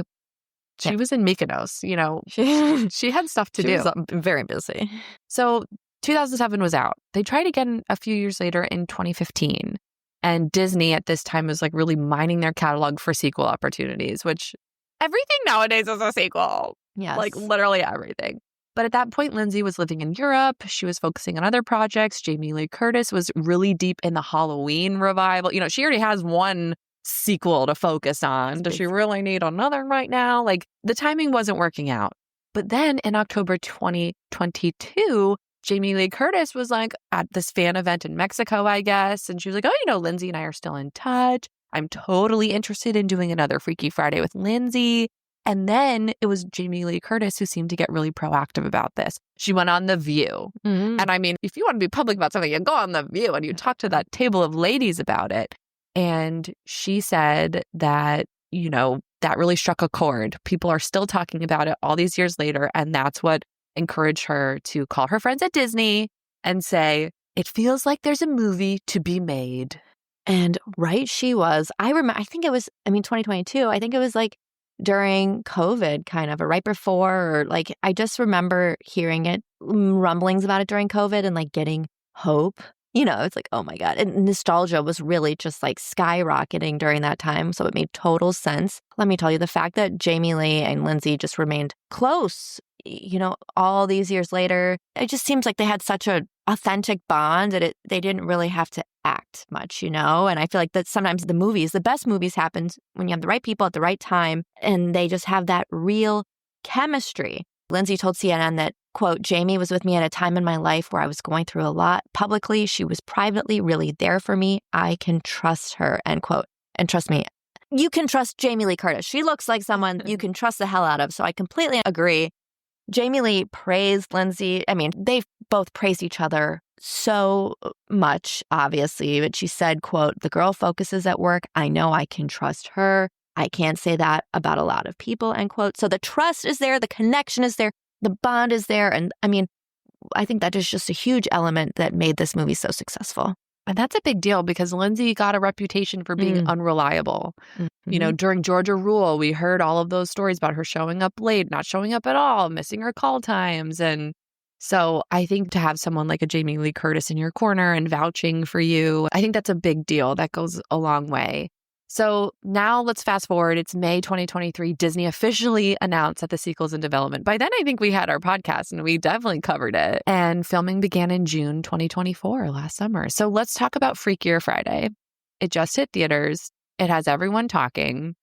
she was in Mykonos, you know, she had stuff to do. Was very busy. So 2007 was out. They tried again a few years later in 2015. And Disney at this time was like really mining their catalog for sequel opportunities, which everything nowadays is a sequel. Yes. Like literally everything. But at that point, Lindsay was living in Europe. She was focusing on other projects. Jamie Lee Curtis was really deep in the Halloween revival. You know, she already has one sequel to focus on. Does she really need another right now? Like the timing wasn't working out. But then in October 2022, Jamie Lee Curtis was like at this fan event in Mexico, I guess. And she was like, oh, you know, Lindsay and I are still in touch. I'm totally interested in doing another Freaky Friday with Lindsay. And then it was Jamie Lee Curtis who seemed to get really proactive about this. She went on The View. And I mean, if you want to be public about something, you go on The View and you talk to that table of ladies about it. And she said that, you know, that really struck a chord. People are still talking about it all these years later. And that's what encouraged her to call her friends at Disney and say, it feels like there's a movie to be made. And right she was. I remember, I think it was, 2022. I think it was like during COVID kind of, or right before, or like, I just remember hearing it, rumblings about it during COVID and like getting hope. You know, it's like, oh my God. And nostalgia was really just like skyrocketing during that time. So it made total sense. Let me tell you, the fact that Jamie Lee and Lindsay just remained close, you know, all these years later, it just seems like they had such an authentic bond that they didn't really have to act much, you know? And I feel like that sometimes the best movies happen when you have the right people at the right time and they just have that real chemistry. Lindsay told CNN that, quote, Jamie was with me at a time in my life where I was going through a lot. Publicly, she was privately really there for me. I can trust her, end quote. And trust me, you can trust Jamie Lee Curtis. She looks like someone you can trust the hell out of. So I completely agree. Jamie Lee praised Lindsay. I mean, they've both praised each other so much, obviously, but she said, quote, "The girl focuses at work. I know I can trust her. I can't say that about a lot of people," end quote. So the trust is there, the connection is there, the bond is there. And I mean, I think that is just a huge element that made this movie so successful. And that's a big deal because Lindsay got a reputation for being unreliable. You know, during Georgia Rule, we heard all of those stories about her showing up late, not showing up at all, missing her call times. And so I think to have someone like a Jamie Lee Curtis in your corner and vouching for you, I think that's a big deal. That goes a long way. So now let's fast forward. It's May 2023. Disney officially announced that the sequel's in development. By then, I think we had our podcast and we definitely covered it. And filming began in June 2024, last summer. So let's talk about Freakier Friday. It just hit theaters. It has everyone talking.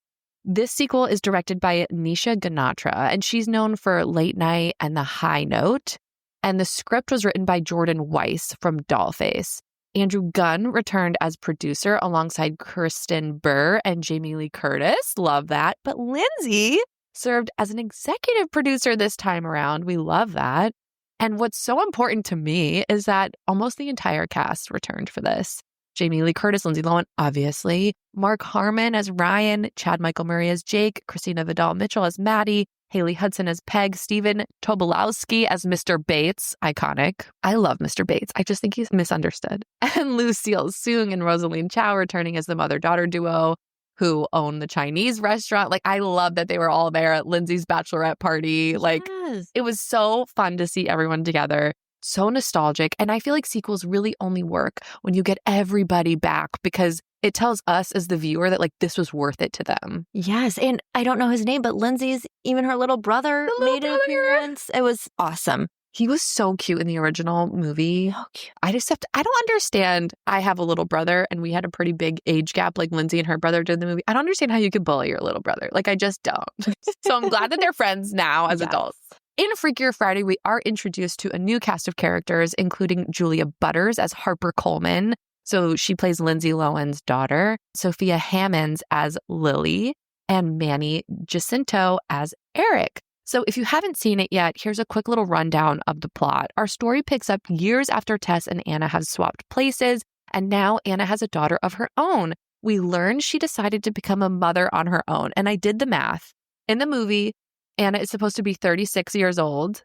This sequel is directed by Nisha Ganatra, and she's known for Late Night and The High Note. And the script was written by Jordan Weiss from Dollface. Andrew Gunn returned as producer alongside Kristen Burr and Jamie Lee Curtis. Love that. But Lindsay served as an executive producer this time around. We love that. And what's so important to me is that almost the entire cast returned for this. Jamie Lee Curtis, Lindsay Lohan, obviously, Mark Harmon as Ryan, Chad Michael Murray as Jake, Christina Vidal Mitchell as Maddie, Haley Hudson as Peg, Stephen Tobolowsky as Mr. Bates, iconic. I love Mr. Bates. I just think he's misunderstood. And Lucille Soong and Rosaline Chow returning as the mother-daughter duo who own the Chinese restaurant. Like, I love that they were all there at Lindsay's bachelorette party. Like, it was so fun to see everyone together. So nostalgic. And I feel like sequels really only work when you get everybody back because it tells us as the viewer that like this was worth it to them. Yes. And I don't know his name, but Lindsay's, even her little brother made an appearance. It was awesome. He was so cute in the original movie. So cute. I don't understand. I have a little brother and we had a pretty big age gap like Lindsay and her brother did in the movie. I don't understand how you could bully your little brother. Like, I just don't. So I'm glad that they're friends now as adults. In Freakier Friday, we are introduced to a new cast of characters, including Julia Butters as Harper Coleman. So she plays Lindsay Lohan's daughter, Sophia Hammonds as Lily, and Manny Jacinto as Eric. So if you haven't seen it yet, here's a quick little rundown of the plot. Our story picks up years after Tess and Anna have swapped places, and now Anna has a daughter of her own. We learn she decided to become a mother on her own, and I did the math. In the movie, Anna is supposed to be 36 years old,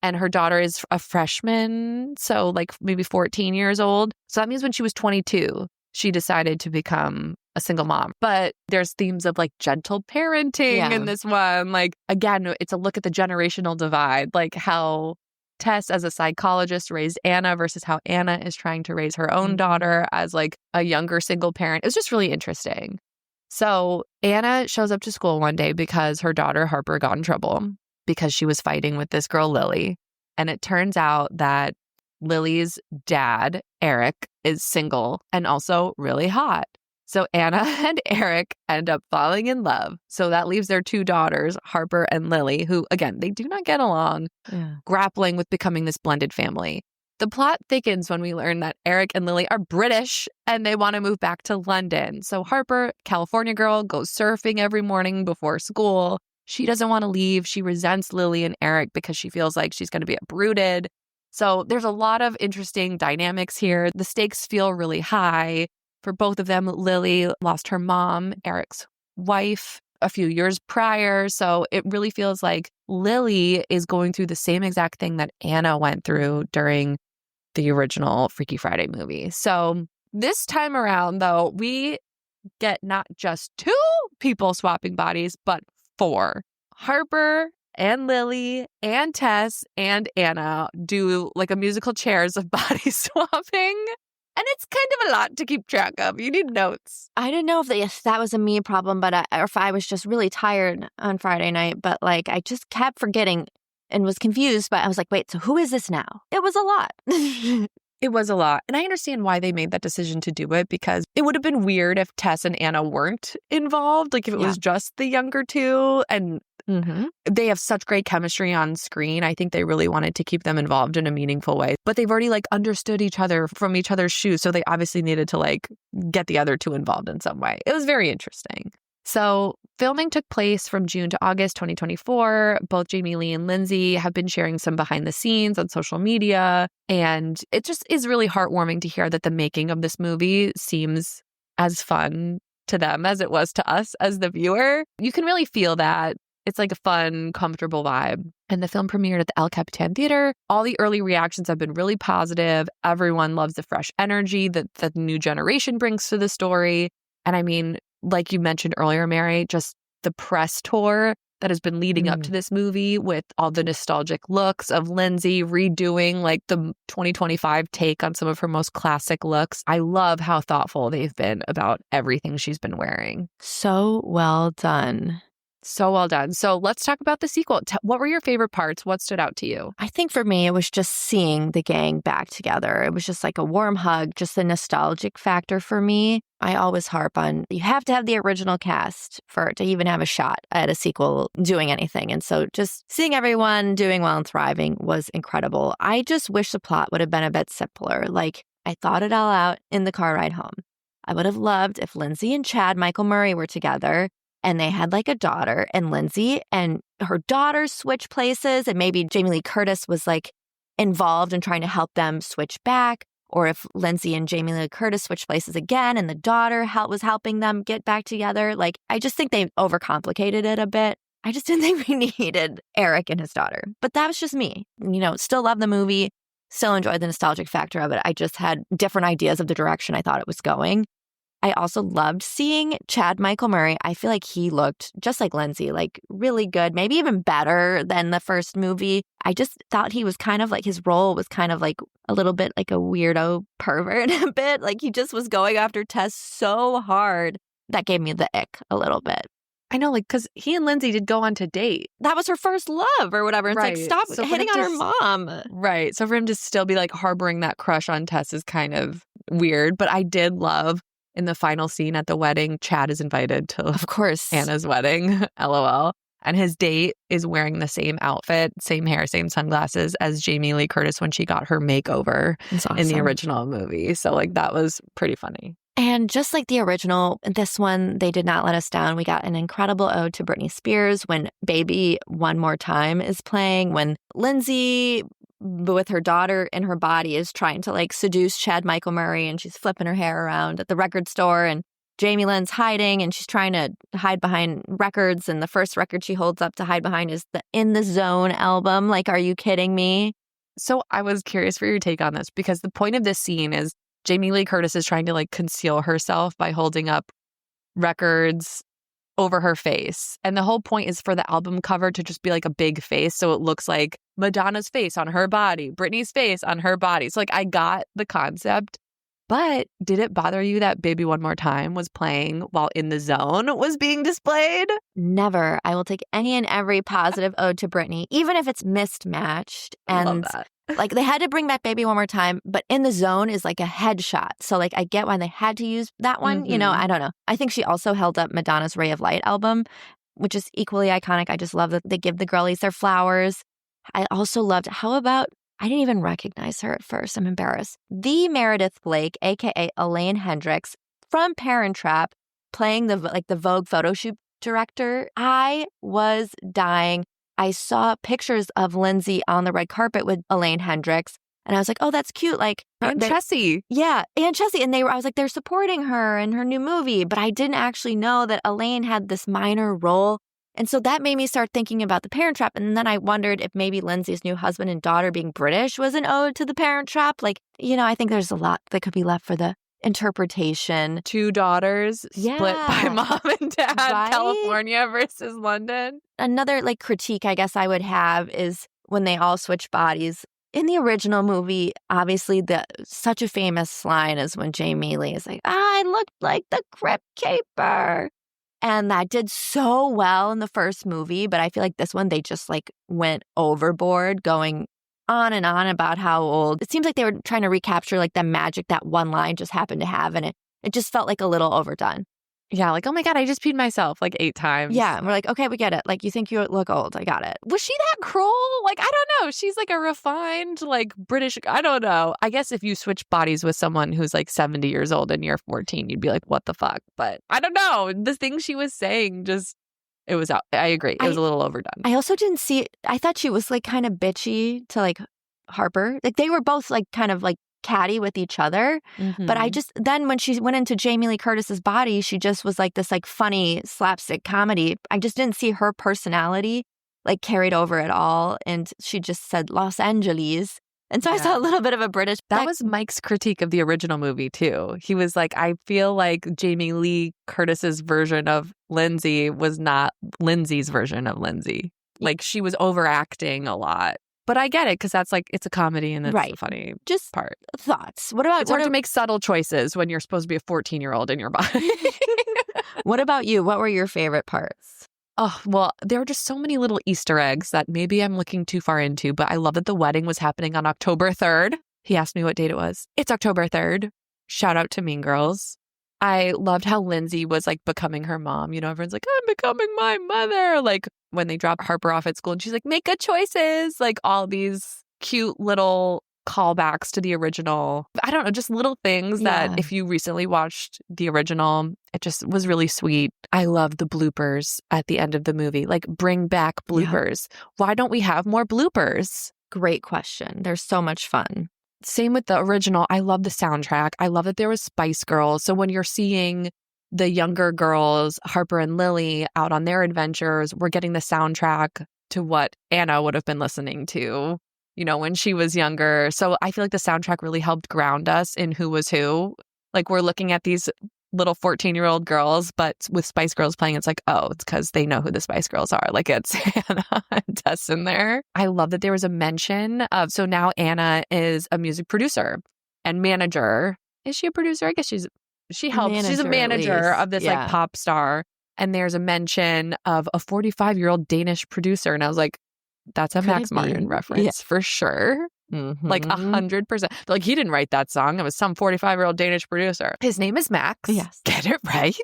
and her daughter is a freshman, so like maybe 14 years old. So that means when she was 22, she decided to become a single mom. But there's themes of like gentle parenting in this one. Like, again, it's a look at the generational divide, like how Tess as a psychologist raised Anna versus how Anna is trying to raise her own daughter as like a younger single parent. It was just really interesting. So Anna shows up to school one day because her daughter Harper got in trouble because she was fighting with this girl Lily. And it turns out that Lily's dad, Eric, is single and also really hot. So Anna and Eric end up falling in love. So that leaves their two daughters, Harper and Lily, who, again, they do not get along, grappling with becoming this blended family. The plot thickens when we learn that Eric and Lily are British and they want to move back to London. So Harper, California girl, goes surfing every morning before school. She doesn't want to leave. She resents Lily and Eric because she feels like she's going to be uprooted. So there's a lot of interesting dynamics here. The stakes feel really high. For both of them, Lily lost her mom, Eric's wife, a few years prior. So it really feels like Lily is going through the same exact thing that Anna went through during the original Freaky Friday movie. So this time around, though, we get not just 2 people swapping bodies, but 4. Harper and Lily and Tess and Anna do like a musical chairs of body swapping. And it's kind of a lot to keep track of. You need notes. I didn't know if that was a me problem, but or if I was just really tired on Friday night. But like, I just kept forgetting and was confused. But I was like, wait, so who is this now? It was a lot. It was a lot. And I understand why they made that decision to do it, because it would have been weird if Tess and Anna weren't involved. Like if it was just the younger two. And they have such great chemistry on screen. I think they really wanted to keep them involved in a meaningful way. But they've already like understood each other from each other's shoes. So they obviously needed to like get the other two involved in some way. It was very interesting. So filming took place from June to August 2024. Both Jamie Lee and Lindsay have been sharing some behind the scenes on social media. And it just is really heartwarming to hear that the making of this movie seems as fun to them as it was to us as the viewer. You can really feel that. It's like a fun, comfortable vibe. And the film premiered at the El Capitan Theater. All the early reactions have been really positive. Everyone loves the fresh energy that the new generation brings to the story. And I mean, like you mentioned earlier, Mary, just the press tour that has been leading up to this movie with all the nostalgic looks of Lindsay redoing like the 2025 take on some of her most classic looks. I love how thoughtful they've been about everything she's been wearing. So well done. So well done. So let's talk about the sequel. What were your favorite parts? What stood out to you? I think for me, it was just seeing the gang back together. It was just like a warm hug, just the nostalgic factor for me. I always harp on you have to have the original cast to even have a shot at a sequel doing anything. And so just seeing everyone doing well and thriving was incredible. I just wish the plot would have been a bit simpler. Like I thought it all out in the car ride home. I would have loved if Lindsay and Chad Michael Murray were together and they had like a daughter, and Lindsay and her daughter switch places, and maybe Jamie Lee Curtis was like involved in trying to help them switch back. Or if Lindsay and Jamie Lee Curtis switch places again and the daughter was helping them get back together. Like, I just think they overcomplicated it a bit. I just didn't think we needed Eric and his daughter. But that was just me. You know, still love the movie, still enjoyed the nostalgic factor of it. I just had different ideas of the direction I thought it was going. I also loved seeing Chad Michael Murray. I feel like he looked just like Lindsay, like really good, maybe even better than the first movie. I just thought he was kind of like, his role was kind of like a little bit like a weirdo pervert a bit. Like he just was going after Tess so hard. That gave me the ick a little bit. I know, like, because he and Lindsay did go on to date. That was her first love or whatever. It's Right. like, stop So for hitting him on her mom. Right. So for him to still be like harboring that crush on Tess is kind of weird. But I did love in the final scene at the wedding, Chad is invited to, of course, Anna's wedding, LOL. And his date is wearing the same outfit, same hair, same sunglasses as Jamie Lee Curtis when she got her makeover in the original movie. So like that was pretty funny. And just like the original, this one, they did not let us down. We got an incredible ode to Britney Spears when Baby One More Time is playing, when Lindsay with her daughter in her body is trying to like seduce Chad Michael Murray, and she's flipping her hair around at the record store, and Jamie Lynn's hiding and she's trying to hide behind records, and the first record she holds up to hide behind is the In the Zone album. Like, are you kidding me? So I was curious for your take on this, because the point of this scene is Jamie Lee Curtis is trying to like conceal herself by holding up records over her face. And the whole point is for the album cover to just be like a big face. So it looks like Madonna's face on her body, Britney's face on her body. So like I got the concept, but did it bother you that Baby One More Time was playing while In the Zone was being displayed? Never. I will take any and every positive ode to Britney, even if it's mismatched. And Love that. like they had to bring back Baby One More Time, but In the Zone is like a headshot. So like I get why they had to use that one. You know, I don't know. I think she also held up Madonna's Ray of Light album, which is equally iconic. I just love that they give the girlies their flowers. I also loved, how about, I didn't even recognize her at first. I'm embarrassed. The Meredith Blake, a.k.a. Elaine Hendricks from Parent Trap, playing the Vogue photo shoot director. I was dying. I saw pictures of Lindsay on the red carpet with Elaine Hendricks, and I was like, oh, that's cute. Like, And Chessie. Yeah, and Chessie. And I was like, they're supporting her in her new movie. But I didn't actually know that Elaine had this minor role. And so that made me start thinking about the Parent Trap. And then I wondered if maybe Lindsay's new husband and daughter being British was an ode to the Parent Trap. Like, you know, I think there's a lot that could be left for the interpretation. 2 daughters split by mom and dad, Right? California versus London. Another like critique I guess I would have is when they all switch bodies. In the original movie, obviously such a famous line is when Jamie Lee is like, I looked like the Crypt Keeper. And that did so well in the first movie, but I feel like this one, they just like went overboard, going on and on about how old. It seems like they were trying to recapture like the magic that one line just happened to have, and it just felt like a little overdone. Yeah, like, oh my God, I just peed myself like 8 times. Yeah, and we're like, okay, we get it. Like, you think you look old. I got it. Was she that cruel? Like, I don't know. She's like a refined, like British, I don't know. I guess if you switch bodies with someone who's like 70 years old and you're 14, you'd be like, what the fuck? But I don't know. The things she was saying just It was out. I agree. It was a little overdone. I also didn't see it. I thought she was like kind of bitchy to like Harper. Like they were both like kind of like catty with each other. But I just, then when she went into Jamie Lee Curtis's body, she just was like this like funny slapstick comedy. I just didn't see her personality like carried over at all. And she just said Los Angeles. And so I saw a little bit of a British. That was Mike's critique of the original movie, too. He was like, I feel like Jamie Lee Curtis's version of Lindsay was not Lindsay's version of Lindsay. Like, she was overacting a lot. But I get it, because that's like, it's a comedy and it's the funny part. Thoughts. What about... It's hard to make subtle choices when you're supposed to be a 14-year-old in your body. What about you? What were your favorite parts? Oh, well, there were just so many little Easter eggs that maybe I'm looking too far into, but I love that the wedding was happening on October 3rd. He asked me what date it was. It's October 3rd. Shout out to Mean Girls. I loved how Lindsay was like becoming her mom. You know, everyone's like, I'm becoming my mother. Like when they drop Harper off at school and she's like, make good choices. Like all these cute little callbacks to the original. I don't know, just little things that if you recently watched the original, it just was really sweet. I love the bloopers at the end of the movie. Like, bring back bloopers. Why don't we have more bloopers? Great question. They're so much fun. Same with the original. I love the soundtrack. I love that there was Spice Girls. So when you're seeing the younger girls, Harper and Lily, out on their adventures, we're getting the soundtrack to what Anna would have been listening to, you know, when she was younger. So I feel like the soundtrack really helped ground us in who was who. Like, we're looking at these little 14-year-old girls, but with Spice Girls playing, it's like, oh, it's because they know who the Spice Girls are. Like, it's Anna and Tess in there. I love that there was a mention of, so now Anna is a music producer and manager. Is she a producer? I guess she helps. She's a manager of this like pop star. And there's a mention of a 45-year-old Danish producer. And I was like, that's a Max Martin reference for sure. Like 100%. Like, he didn't write that song. It was some 45-year-old Danish producer. His name is Max. Yes. Get it right.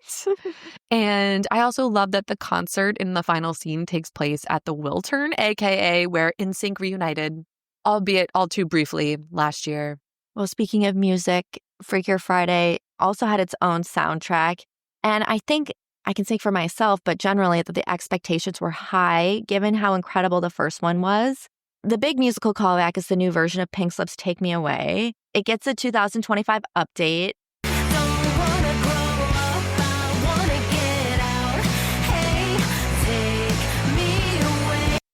And I also love that the concert in the final scene takes place at the Wiltern, aka where NSYNC reunited, albeit all too briefly last year. Well, speaking of music, Freakier Friday also had its own soundtrack. And I think I can speak for myself, but generally that the expectations were high given how incredible the first one was. The big musical callback is the new version of Pink Slip's Take Me Away. It gets a 2025 update.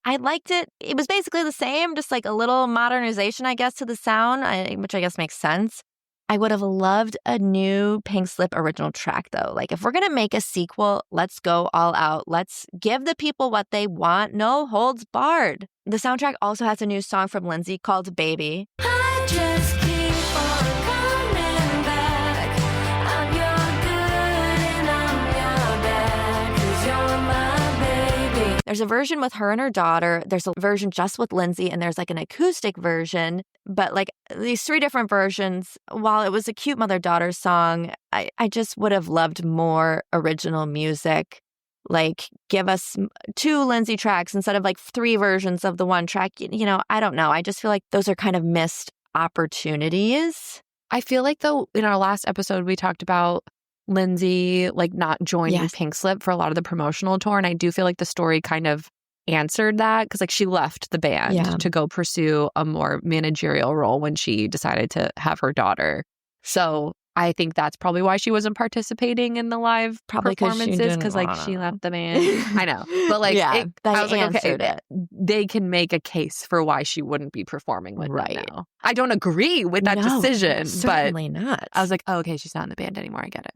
I liked it. It was basically the same, just like a little modernization, I guess, to the sound, which I guess makes sense. I would have loved a new Pink Slip original track, though. Like, if we're going to make a sequel, let's go all out. Let's give the people what they want. No holds barred. The soundtrack also has a new song from Lindsay called Baby. I just keep on coming back. I'm your good and I'm your bad, 'cause you're my baby. There's a version with her and her daughter. There's a version just with Lindsay, and there's like an acoustic version. But like these three different versions, while it was a cute mother-daughter song, I just would have loved more original music. Like, give us 2 Lindsay tracks instead of like 3 versions of the one track. You know, I don't know. I just feel like those are kind of missed opportunities. I feel like, though, in our last episode, we talked about Lindsay like not joining Pink Slip for a lot of the promotional tour. And I do feel like the story kind of answered that, because like she left the band to go pursue a more managerial role when she decided to have her daughter. So I think that's probably why she wasn't participating in the live performances, because like she left the band. I know, but like I was like, okay, they can make a case for why she wouldn't be performing with them now. I don't agree with that decision, certainly but not. I was like, oh, okay, she's not in the band anymore. I get it.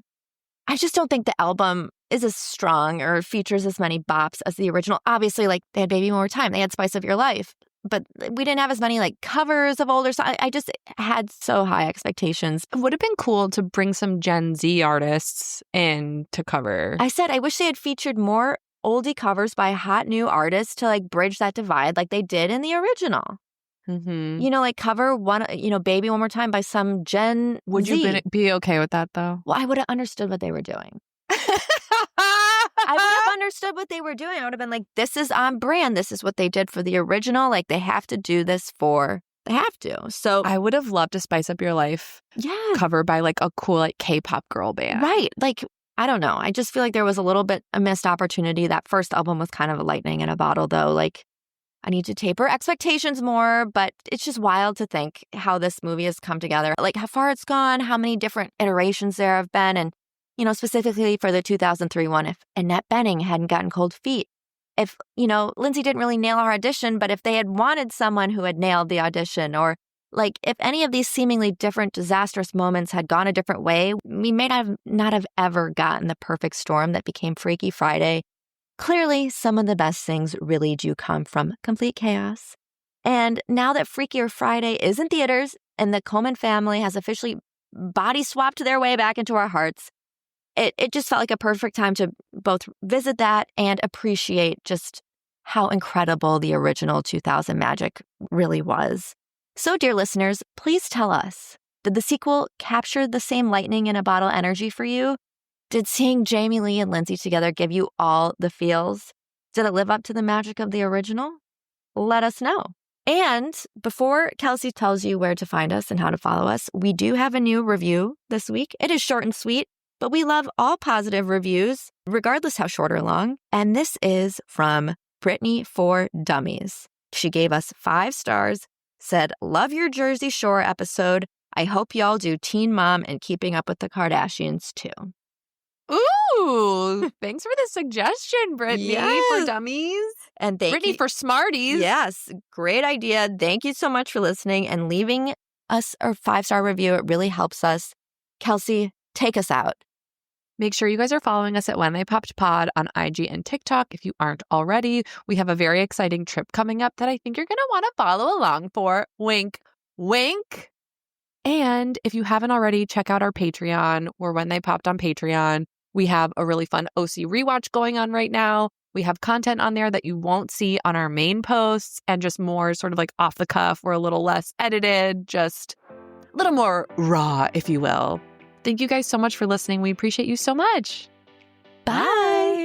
I just don't think the album is as strong or features as many bops as the original. Obviously, like, they had Baby One More Time, they had Spice of Your Life, but we didn't have as many like covers of older songs. I just had so high expectations. It would have been cool to bring some Gen Z artists in to cover. I said I wish they had featured more oldie covers by hot new artists to like bridge that divide like they did in the original. Mm-hmm. You know, like cover one, you know, Baby One More Time by some Gen Would Z. you be okay with that, though? Well, I would have understood what they were doing. I would have understood what they were doing. I would have been like, this is on brand. This is what they did for the original. Like, they have to do this they have to. So I would have loved to Spice Up Your Life cover by like a cool like K-pop girl band. Right. Like, I don't know. I just feel like there was a little bit a missed opportunity. That first album was kind of a lightning in a bottle, though. Like, I need to taper expectations more, but it's just wild to think how this movie has come together. Like, how far it's gone, how many different iterations there have been, and, you know, specifically for the 2003 one, if Annette Bening hadn't gotten cold feet, if, you know, Lindsay didn't really nail her audition, but if they had wanted someone who had nailed the audition, or like if any of these seemingly different disastrous moments had gone a different way, we may not have ever gotten the perfect storm that became Freaky Friday. Clearly, some of the best things really do come from complete chaos. And now that Freakier Friday is in theaters and the Coleman family has officially body swapped their way back into our hearts, it just felt like a perfect time to both visit that and appreciate just how incredible the original 2000 magic really was. So, dear listeners, please tell us, did the sequel capture the same lightning in a bottle energy for you? Did seeing Jamie Lee and Lindsay together give you all the feels? Did it live up to the magic of the original? Let us know. And before Kelsey tells you where to find us and how to follow us, we do have a new review this week. It is short and sweet, but we love all positive reviews, regardless how short or long. And this is from Brittany for Dummies. She gave us 5 stars, said, "Love your Jersey Shore episode. I hope y'all do Teen Mom and Keeping Up with the Kardashians too." Ooh, thanks for the suggestion, Brittany, for dummies. And thank Brittany you for smarties. Yes, great idea. Thank you so much for listening and leaving us a 5-star review. It really helps us. Kelsey, take us out. Make sure you guys are following us at When They Popped Pod on IG and TikTok if you aren't already. We have a very exciting trip coming up that I think you're going to want to follow along for. Wink, wink. And if you haven't already, check out our Patreon. We're When They Popped on Patreon. We have a really fun OC rewatch going on right now. We have content on there that you won't see on our main posts and just more sort of like off the cuff. We're a little less edited, just a little more raw, if you will. Thank you guys so much for listening. We appreciate you so much. Bye.